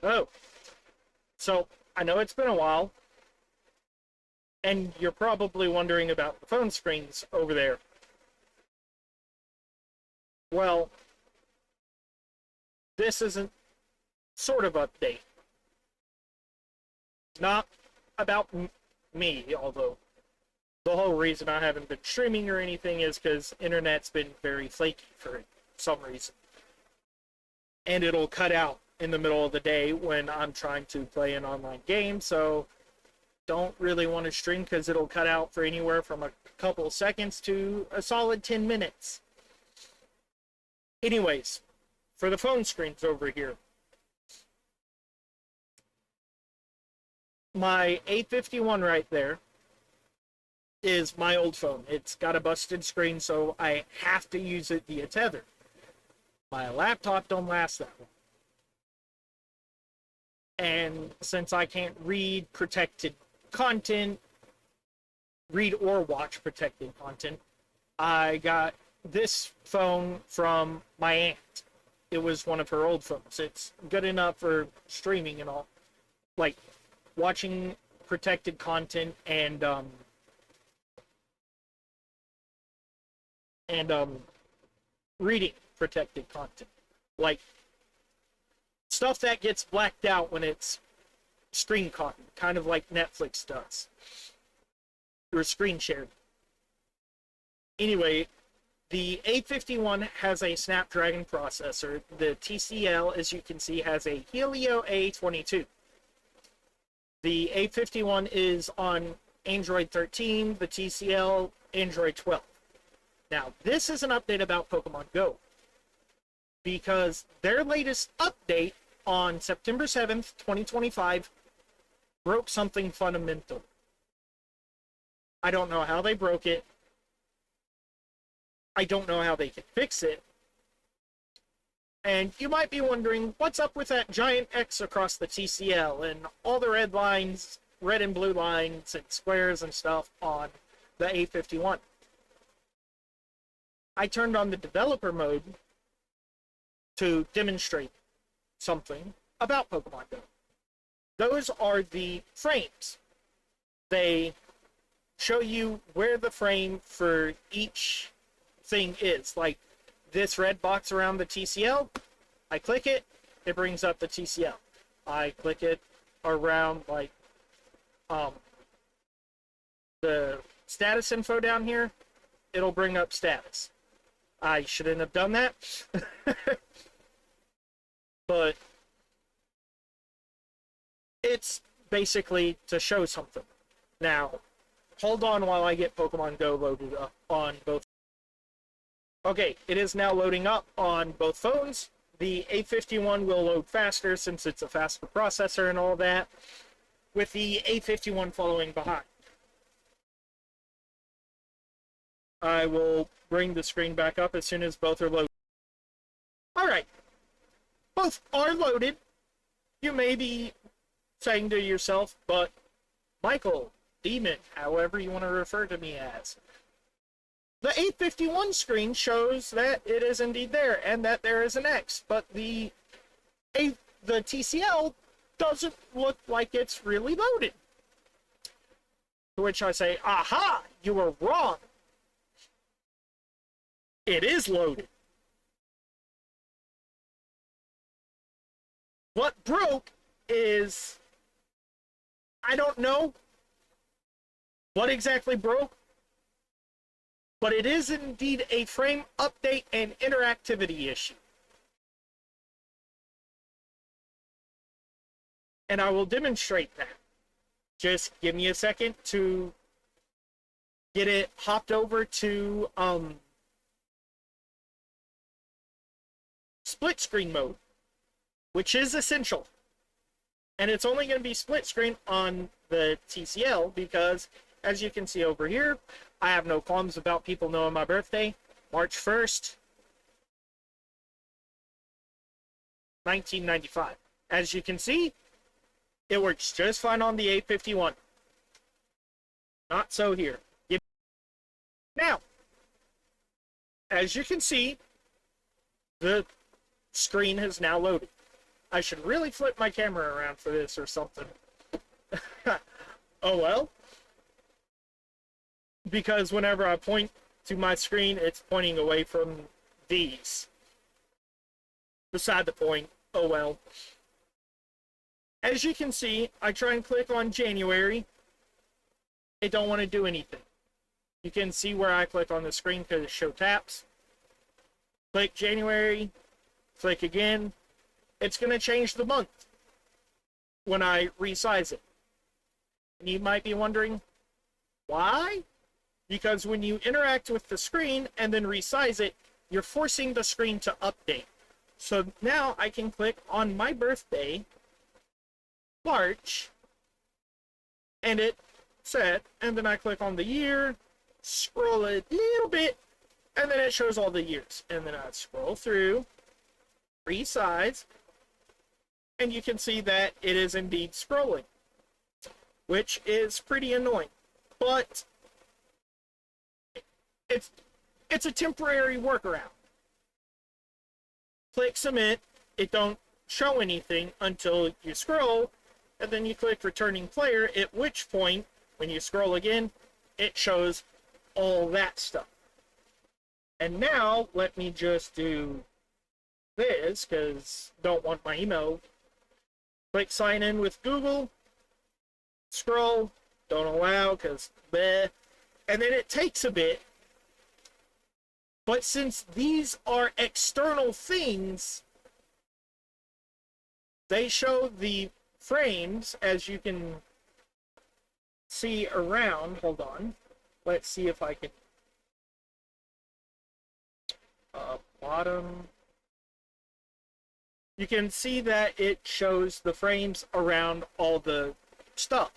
Oh, so I know it's been a while, and you're probably wondering about the phone screens over there. Well, this isn't sort of update. Not about me, although the whole reason I haven't been streaming or anything is because internet's been very flaky for some reason. And it'll cut out in the middle of the day when I'm trying to play an online game, so don't really want to stream because it'll cut out for anywhere from a couple seconds to a solid 10 minutes. Anyways, for the phone screens over here, my A51 right there is my old phone. It's got a busted screen, so I have to use it via tether. My laptop don't last that long. And since I can't read protected content, read or watch protected content, I got this phone from my aunt. It was one of her old phones. It's good enough for streaming and all, like watching protected content and reading protected content, like stuff that gets blacked out when it's screen caught, kind of like Netflix does, or screen shared. Anyway, the A51 has a Snapdragon processor. The TCL, as you can see, has a Helios A22. The A51 is on Android 13, the TCL Android 12. Now, this is an update about Pokemon Go, because their latest update on September 7th, 2025, broke something fundamental. I don't know how they broke it. I don't know how they can fix it. And you might be wondering, what's up with that giant X across the TCL and all the red lines, red and blue lines and squares and stuff on the A51? I turned on the developer mode to demonstrate something about Pokemon Go. Those are the frames. They show you where the frame for each thing is. Like this red box around the TCL, I click it, it brings up the TCL. I click it around like the status info down here, it'll bring up status. I shouldn't have done that. But it's basically to show something. Now, hold on while I get Pokemon Go loaded up on both. Okay, it is now loading up on both phones. The A51 will load faster since it's a faster processor and all that, with the A51 following behind. I will bring the screen back up as soon as both are loaded. Alright, both are loaded. You may be saying to yourself, but Michael, Demon, however you want to refer to me as, the A51 screen shows that it is indeed there and that there is an X, but the TCL doesn't look like it's really loaded. To which I say, aha, you were wrong. It is loaded. What broke is, I don't know what exactly broke, but it is indeed a frame update and interactivity issue. And I will demonstrate that. Just give me a second to get it hopped over to split screen mode, which is essential. And it's only going to be split screen on the TCL because, as you can see over here, I have no qualms about people knowing my birthday, March 1st, 1995. As you can see, it works just fine on the A51. Not so here. Now, as you can see, the screen has now loaded. I should really flip my camera around for this or something. Oh well. Because whenever I point to my screen, it's pointing away from these. Beside the point. Oh well. As you can see, I try and click on January. It don't want to do anything. You can see where I click on the screen because it shows taps. Click January. Click again. It's going to change the month when I resize it. And you might be wondering, why? Because when you interact with the screen and then resize it, you're forcing the screen to update. So now I can click on my birthday, March, and it set, and then I click on the year, scroll a little bit, and then it shows all the years. And then I scroll through, resize, and you can see that it is indeed scrolling, which is pretty annoying. But it's a temporary workaround. Click submit, it don't show anything until you scroll, and then you click returning player, at which point, when you scroll again, it shows all that stuff. And now, let me just do this, because don't want my email. Click sign in with Google, scroll, don't allow, because bleh, and then it takes a bit. But since these are external things, they show the frames, as you can see around. Hold on. Let's see if I can. Bottom. You can see that it shows the frames around all the stuff.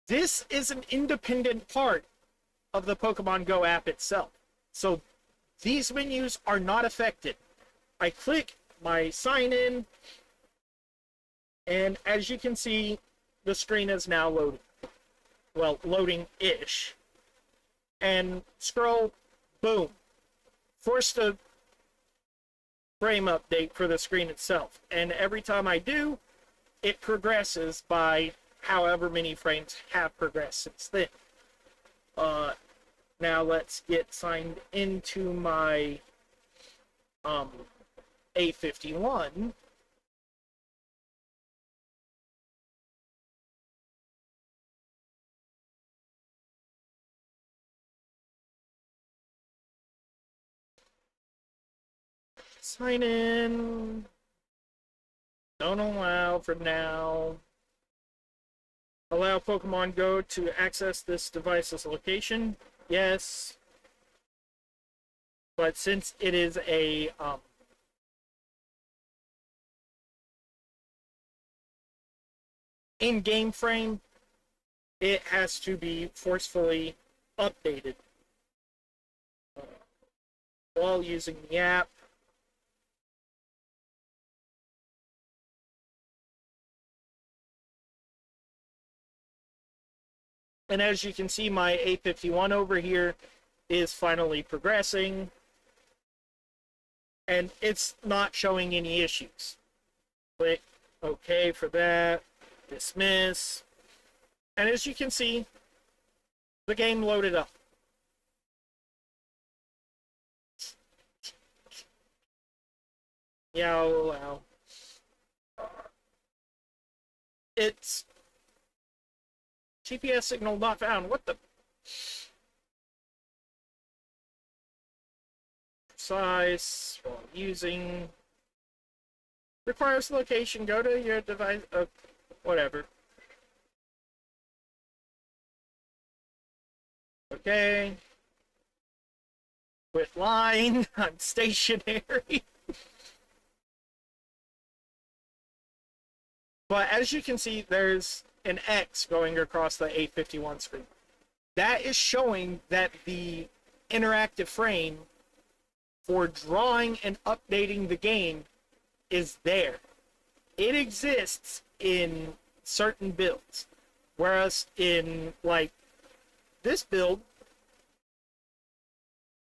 This is an independent part of the Pokemon Go app itself. So these menus are not affected. I click my sign in, and as you can see, the screen is now loading. Well, loading-ish. And scroll, boom. Forced a frame update for the screen itself. And every time I do, it progresses by however many frames have progressed since then. Now let's get signed into my A51. Sign in. Don't allow for now. Allow Pokemon Go to access this device's location. Yes. But since it is a in-game frame, it has to be forcefully updated while using the app. And as you can see, my A51 over here is finally progressing, and it's not showing any issues. Click OK for that, dismiss, and as you can see, the game loaded up. Yeah, I'll allow. It's GPS signal not found. What the? Size while using. Requires location. Go to your device. Whatever. Okay. Quit lying. I'm stationary. But as you can see, there's an X going across the A51 screen. That is showing that the interactive frame for drawing and updating the game is there. It exists in certain builds, whereas in like this build,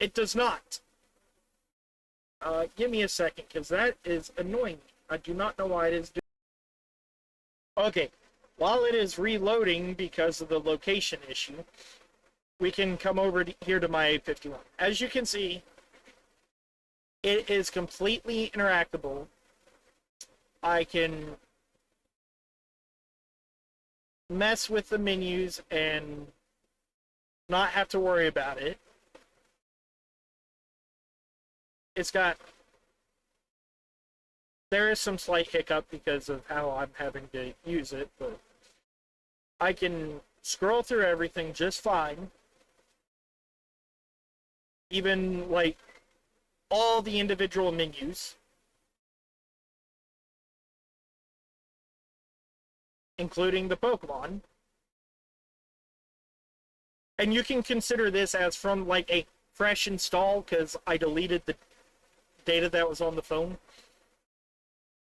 it does not. Give me a second, because that is annoying me. I do not know why it is doing. Okay, while it is reloading because of the location issue, we can come over here to my 851. As you can see, it is completely interactable. I can mess with the menus and not have to worry about it. There is some slight hiccup because of how I'm having to use it, but I can scroll through everything just fine. Even, like, all the individual menus, including the Pokemon. And you can consider this as from, like, a fresh install, because I deleted the data that was on the phone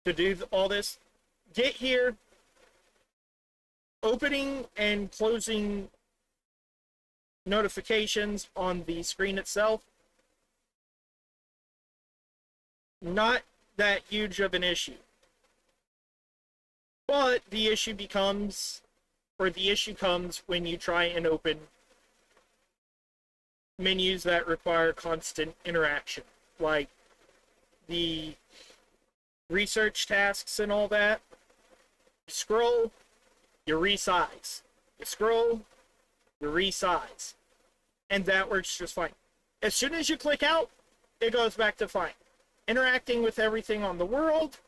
to do all this. Get here, opening and closing notifications on the screen itself, not that huge of an issue. But the issue comes when you try and open menus that require constant interaction, like the research tasks and all that. You scroll, you resize. You scroll, you resize. And that works just fine. As soon as you click out, it goes back to fine. Interacting with everything on the world,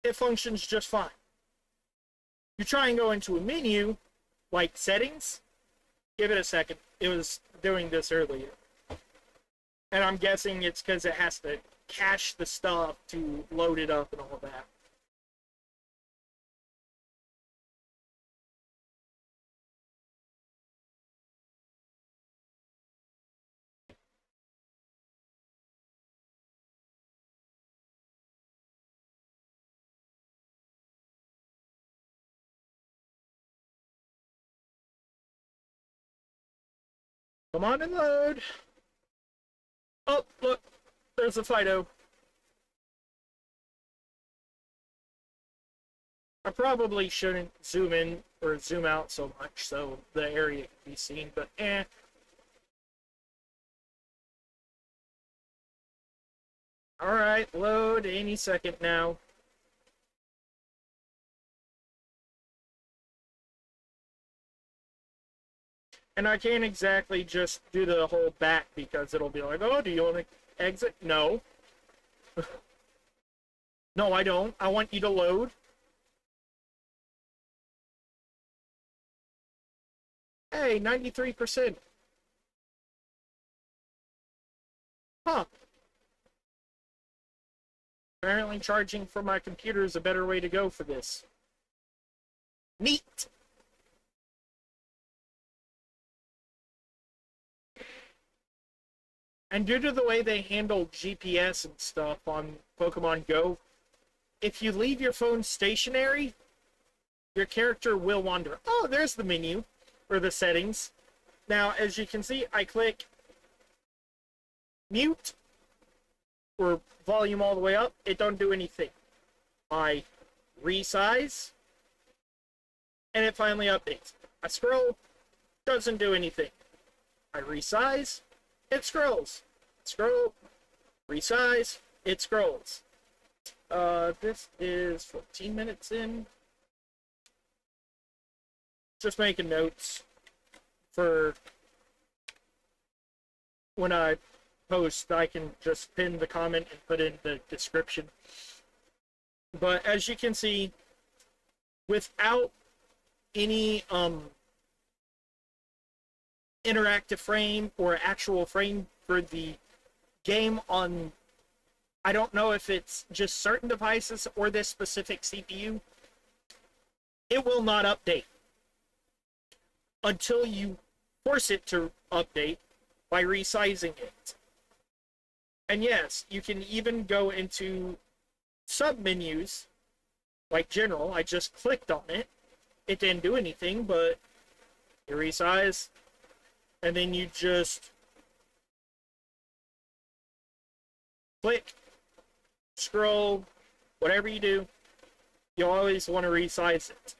it functions just fine. You try and go into a menu, like settings, give it a second. It was doing this earlier. And I'm guessing it's because it has to cache the stuff to load it up and all that. Come on and load. Oh, look, there's a Fido. I probably shouldn't zoom in or zoom out so much so the area can be seen, but eh. Alright, load any second now. And I can't exactly just do the whole back because it'll be like, oh, do you want to exit? No. No, I don't. I want you to load. Hey, 93%. Huh. Apparently charging from my computer is a better way to go for this. Neat! And due to the way they handle GPS and stuff on Pokemon Go, if you leave your phone stationary, your character will wander. Oh, there's the menu, or the settings. Now, as you can see, I click mute, or volume all the way up, it don't do anything. I resize, and it finally updates. I scroll, doesn't do anything. I resize, it scrolls. Scroll, resize, it scrolls. This is 14 minutes in. Just making notes for when I post. I can just pin the comment and put in the description. But as you can see, without any interactive frame or actual frame for the game on, I don't know if it's just certain devices or this specific CPU, it will not update until you force it to update by resizing it. And yes, you can even go into sub-menus, like general. I just clicked on it. It didn't do anything, but you resize, and then you just click, scroll, whatever you do, you always want to resize it.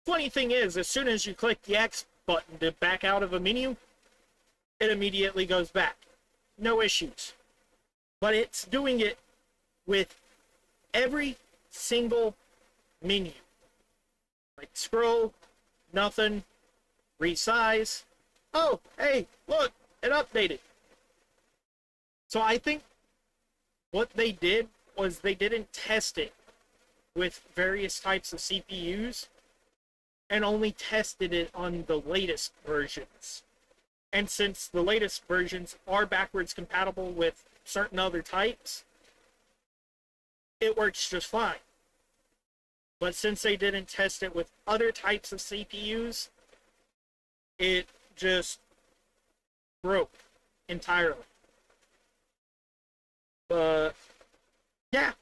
Funny thing is, as soon as you click the X button to back out of a menu, it immediately goes back. No issues. But it's doing it with every single menu. Like scroll, nothing, resize. Oh, hey, look, it updated. So I think what they did was they didn't test it with various types of CPUs and only tested it on the latest versions. And since the latest versions are backwards compatible with certain other types, it works just fine. But since they didn't test it with other types of CPUs, it just broke entirely. But yeah,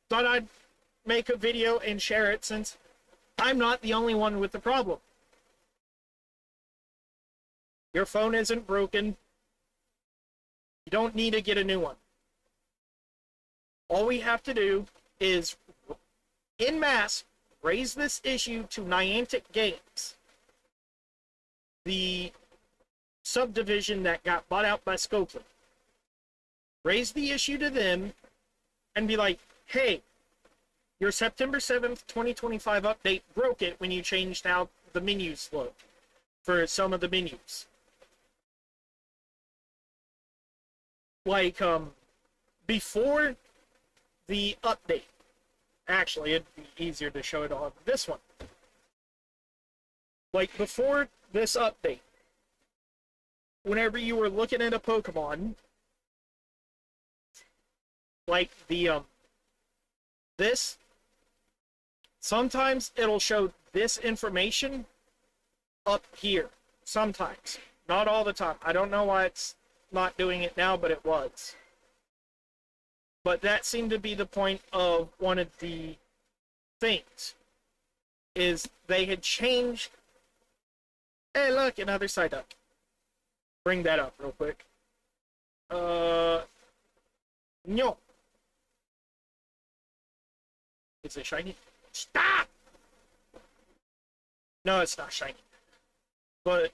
thought I'd make a video and share it since I'm not the only one with the problem. Your phone isn't broken. You don't need to get a new one. All we have to do is, en masse, raise this issue to Niantic Games, the subdivision that got bought out by Scopely. Raise the issue to them and be like, hey, your September 7th, 2025 update broke it when you changed out the menus look for some of the menus. Like, before the update, actually, it'd be easier to show it on this one. Like, before this update, whenever you were looking at a Pokemon, like this, sometimes it'll show this information up here. Sometimes. Not all the time. I don't know why it's not doing it now, but it was. But that seemed to be the point of one of the things, is they had changed. Hey, look, another Psyduck. Bring that up real quick. No. Is it shiny? Stop! No, it's not shiny. But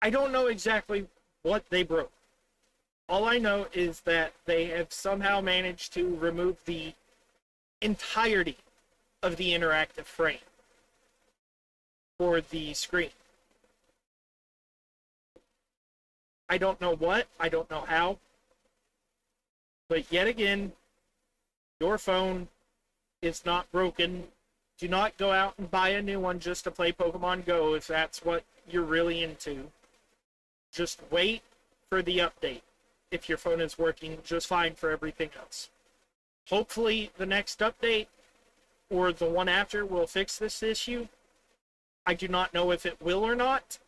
I don't know exactly what they broke. All I know is that they have somehow managed to remove the entirety of the interactive frame for the screen. I don't know what, I don't know how, but yet again, your phone is not broken. Do not go out and buy a new one just to play Pokemon Go if that's what you're really into. Just wait for the update if your phone is working just fine for everything else. Hopefully the next update or the one after will fix this issue. I do not know if it will or not.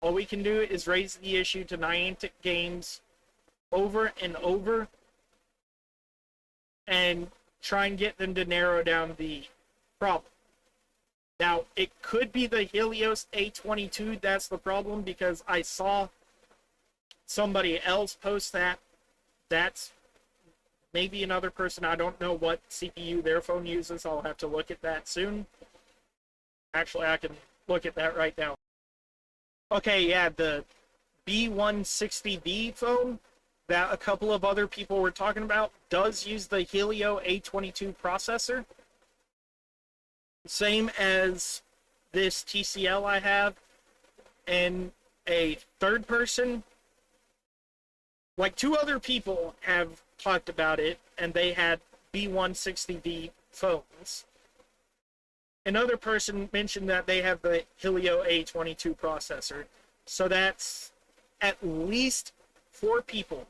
All we can do is raise the issue to Niantic Games over and over and try and get them to narrow down the problem. Now, it could be the Helios A22 that's the problem, because I saw somebody else post that. That's maybe another person. I don't know what CPU their phone uses. I'll have to look at that soon. Actually, I can look at that right now. Okay, yeah, the B160B phone that a couple of other people were talking about does use the Helios A22 processor. Same as this TCL I have, and a third person, like two other people have talked about it, and they had B160B phones. Another person mentioned that they have the Helios A22 processor. So that's at least 4 people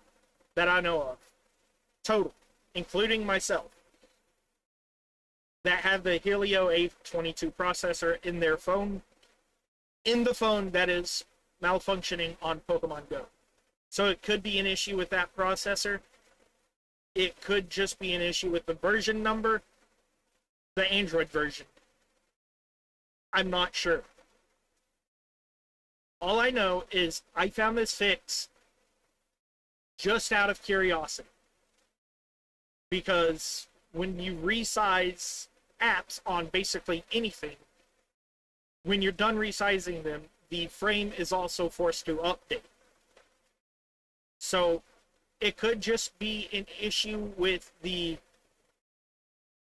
that I know of, total, including myself, that have the Helios A22 processor in their phone, in the phone that is malfunctioning on Pokemon Go. So it could be an issue with that processor. It could just be an issue with the version number, the Android version. I'm not sure. All I know is I found this fix just out of curiosity. Because when you resize apps on basically anything, when you're done resizing them, the frame is also forced to update. So it could just be an issue with the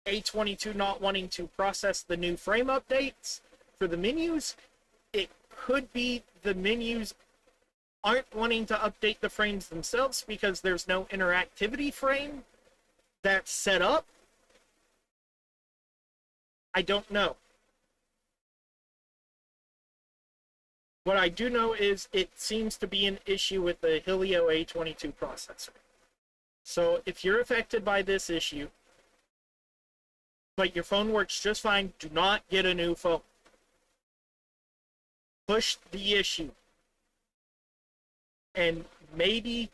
A22 not wanting to process the new frame updates for the menus. It could be the menus aren't wanting to update the frames themselves because there's no interactivity frame that's set up. I don't know. What I do know is it seems to be an issue with the Helios A22 processor. So if you're affected by this issue, but your phone works just fine, do not get a new phone. Push the issue. And maybe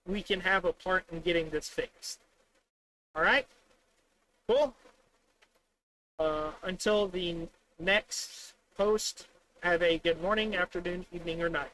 we can have a part in getting this fixed. Alright? Cool. Until the next post, have a good morning, afternoon, evening, or night.